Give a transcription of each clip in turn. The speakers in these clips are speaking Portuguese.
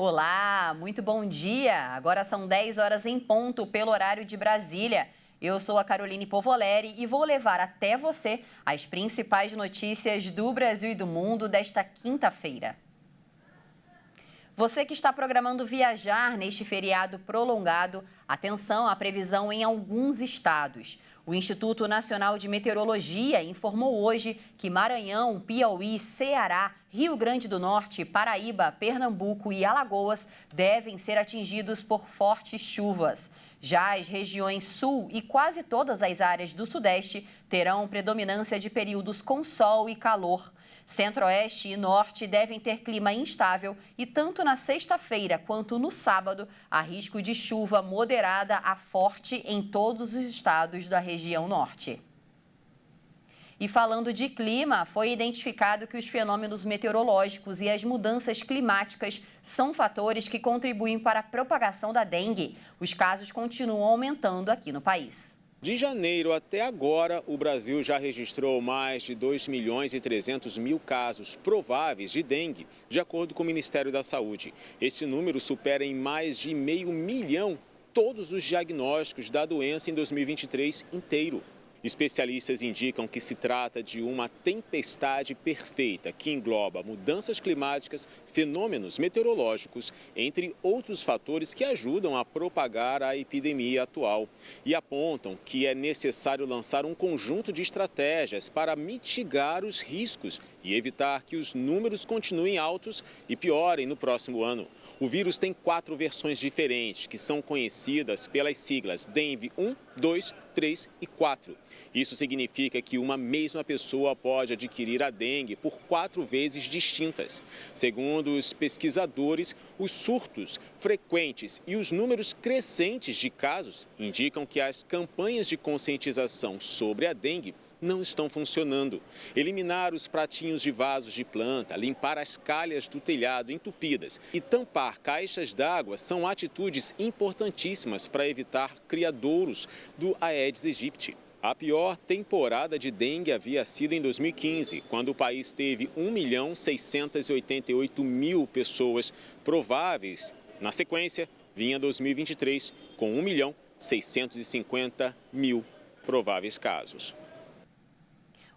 Olá, muito bom dia. Agora são 10 horas em ponto pelo horário de Brasília. Eu sou a Caroline Povoleri e vou levar até você as principais notícias do Brasil e do mundo desta quinta-feira. Você que está programando viajar neste feriado prolongado, atenção à previsão em alguns estados. O Instituto Nacional de Meteorologia informou hoje que Maranhão, Piauí, Ceará, Rio Grande do Norte, Paraíba, Pernambuco e Alagoas devem ser atingidos por fortes chuvas. Já as regiões sul e quase todas as áreas do Sudeste terão predominância de períodos com sol e calor. Centro-Oeste e Norte devem ter clima instável e tanto na sexta-feira quanto no sábado há risco de chuva moderada a forte em todos os estados da região Norte. E falando de clima, foi identificado que os fenômenos meteorológicos e as mudanças climáticas são fatores que contribuem para a propagação da dengue. Os casos continuam aumentando aqui no país. De janeiro até agora, o Brasil já registrou mais de 2.300.000 casos prováveis de dengue, de acordo com o Ministério da Saúde. Este número supera em mais de 500 mil todos os diagnósticos da doença em 2023 inteiro. Especialistas indicam que se trata de uma tempestade perfeita que engloba mudanças climáticas, fenômenos meteorológicos, entre outros fatores que ajudam a propagar a epidemia atual. E apontam que é necessário lançar um conjunto de estratégias para mitigar os riscos e evitar que os números continuem altos e piorem no próximo ano. O vírus tem 4 versões diferentes, que são conhecidas pelas siglas DENV 1, 2, 3 e 4. Isso significa que uma mesma pessoa pode adquirir a dengue por 4 vezes distintas. Segundo os pesquisadores, os surtos frequentes e os números crescentes de casos indicam que as campanhas de conscientização sobre a dengue não estão funcionando. Eliminar os pratinhos de vasos de planta, limpar as calhas do telhado entupidas e tampar caixas d'água são atitudes importantíssimas para evitar criadouros do Aedes aegypti. A pior temporada de dengue havia sido em 2015, quando o país teve 1.688.000 pessoas prováveis. Na sequência, vinha 2023 com 1.650.000 prováveis casos.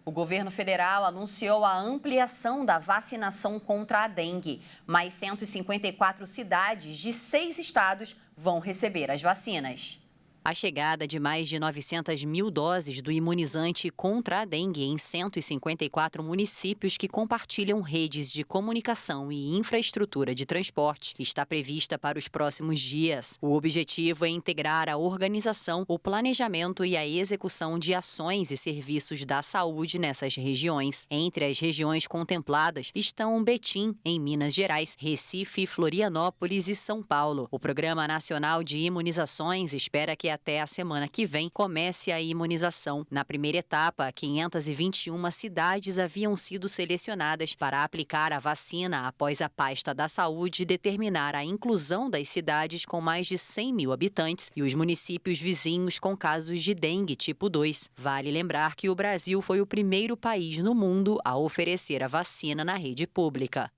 O governo federal anunciou a ampliação da vacinação contra a dengue. Mais 154 cidades de 6 estados vão receber as vacinas. A chegada de mais de 900.000 doses do imunizante contra a dengue em 154 municípios que compartilham redes de comunicação e infraestrutura de transporte está prevista para os próximos dias. O objetivo é integrar a organização, o planejamento e a execução de ações e serviços da saúde nessas regiões. Entre as regiões contempladas estão Betim, em Minas Gerais, Recife, Florianópolis e São Paulo. O Programa Nacional de Imunizações espera que até a semana que vem comece a imunização. Na primeira etapa, 521 cidades haviam sido selecionadas para aplicar a vacina após a pasta da saúde determinar a inclusão das cidades com mais de 100 mil habitantes e os municípios vizinhos com casos de dengue tipo 2. Vale lembrar que o Brasil foi o primeiro país no mundo a oferecer a vacina na rede pública.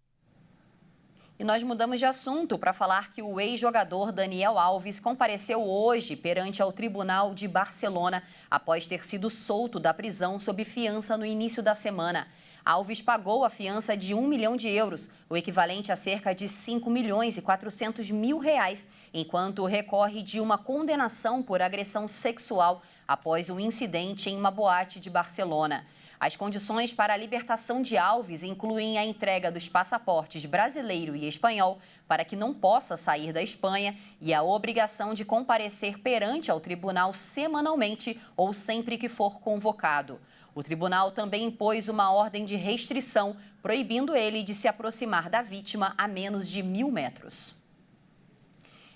E nós mudamos de assunto para falar que o ex-jogador Daniel Alves compareceu hoje perante ao Tribunal de Barcelona após ter sido solto da prisão sob fiança no início da semana. Alves pagou a fiança de 1 milhão de euros, o equivalente a cerca de 5.400.000 reais, enquanto recorre de uma condenação por agressão sexual após um incidente em uma boate de Barcelona. As condições para a libertação de Alves incluem a entrega dos passaportes brasileiro e espanhol para que não possa sair da Espanha e a obrigação de comparecer perante ao tribunal semanalmente ou sempre que for convocado. O tribunal também impôs uma ordem de restrição, proibindo ele de se aproximar da vítima a menos de 1.000 metros.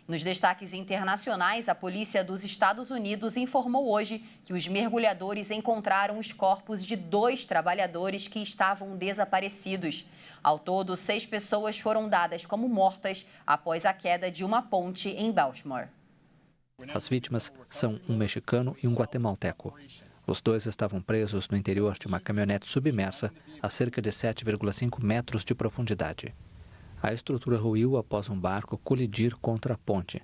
Nos destaques internacionais, a polícia dos Estados Unidos informou hoje que os mergulhadores encontraram os corpos de 2 trabalhadores que estavam desaparecidos. Ao todo, 6 pessoas foram dadas como mortas após a queda de uma ponte em Baltimore. As vítimas são um mexicano e um guatemalteco. Os 2 estavam presos no interior de uma caminhonete submersa a cerca de 7,5 metros de profundidade. A estrutura ruiu após um barco colidir contra a ponte.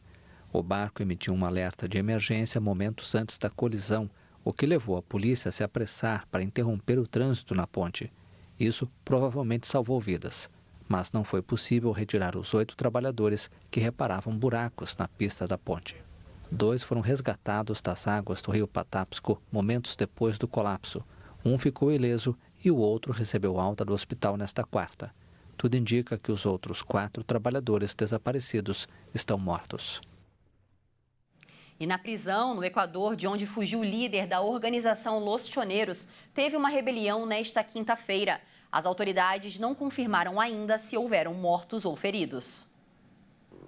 O barco emitiu um alerta de emergência momentos antes da colisão, o que levou a polícia a se apressar para interromper o trânsito na ponte. Isso provavelmente salvou vidas, mas não foi possível retirar os 8 trabalhadores que reparavam buracos na pista da ponte. 2 foram resgatados das águas do rio Patapsco momentos depois do colapso. Um ficou ileso e o outro recebeu alta do hospital nesta quarta. Tudo indica que os outros 4 trabalhadores desaparecidos estão mortos. E na prisão, no Equador, de onde fugiu o líder da organização Los Choneros, teve uma rebelião nesta quinta-feira. As autoridades não confirmaram ainda se houveram mortos ou feridos.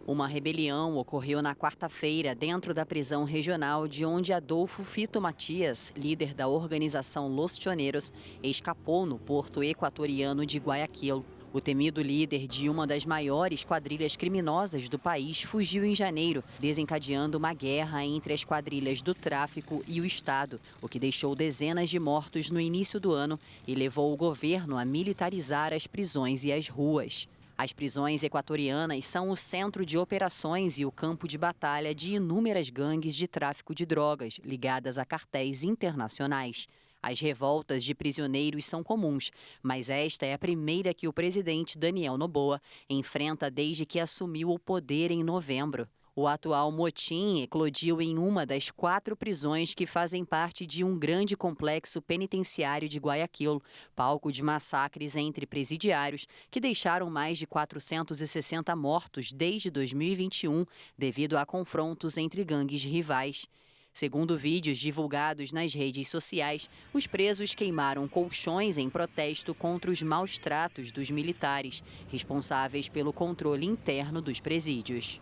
Uma rebelião ocorreu na quarta-feira dentro da prisão regional de onde Adolfo Fito Matias, líder da organização Los Choneros, escapou no porto equatoriano de Guayaquil. O temido líder de uma das maiores quadrilhas criminosas do país fugiu em janeiro, desencadeando uma guerra entre as quadrilhas do tráfico e o Estado, o que deixou dezenas de mortos no início do ano e levou o governo a militarizar as prisões e as ruas. As prisões equatorianas são o centro de operações e o campo de batalha de inúmeras gangues de tráfico de drogas ligadas a cartéis internacionais. As revoltas de prisioneiros são comuns, mas esta é a primeira que o presidente Daniel Noboa enfrenta desde que assumiu o poder em novembro. O atual motim eclodiu em uma das 4 prisões que fazem parte de um grande complexo penitenciário de Guayaquil, palco de massacres entre presidiários que deixaram mais de 460 mortos desde 2021 devido a confrontos entre gangues rivais. Segundo vídeos divulgados nas redes sociais, os presos queimaram colchões em protesto contra os maus tratos dos militares, responsáveis pelo controle interno dos presídios.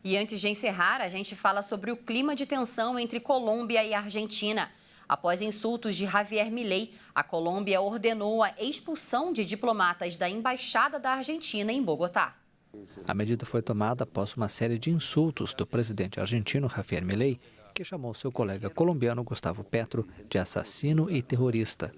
E antes de encerrar, a gente fala sobre o clima de tensão entre Colômbia e Argentina. Após insultos de Javier Milei, a Colômbia ordenou a expulsão de diplomatas da Embaixada da Argentina em Bogotá. A medida foi tomada após uma série de insultos do presidente argentino Javier Milei, que chamou seu colega colombiano Gustavo Petro de assassino e terrorista.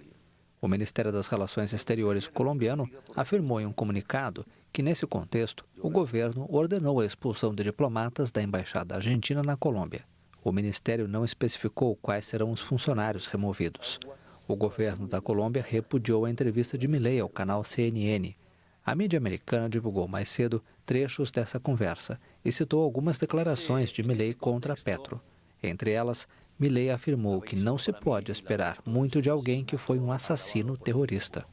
O Ministério das Relações Exteriores colombiano afirmou em um comunicado que, nesse contexto, o governo ordenou a expulsão de diplomatas da Embaixada Argentina na Colômbia. O ministério não especificou quais serão os funcionários removidos. O governo da Colômbia repudiou a entrevista de Milei ao canal CNN. A mídia americana divulgou mais cedo trechos dessa conversa e citou algumas declarações de Milei contra Petro. Entre elas, Milei afirmou que não se pode esperar muito de alguém que foi um assassino terrorista.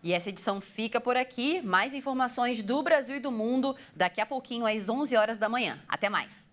E essa edição fica por aqui. Mais informações do Brasil e do mundo daqui a pouquinho às 11 horas da manhã. Até mais!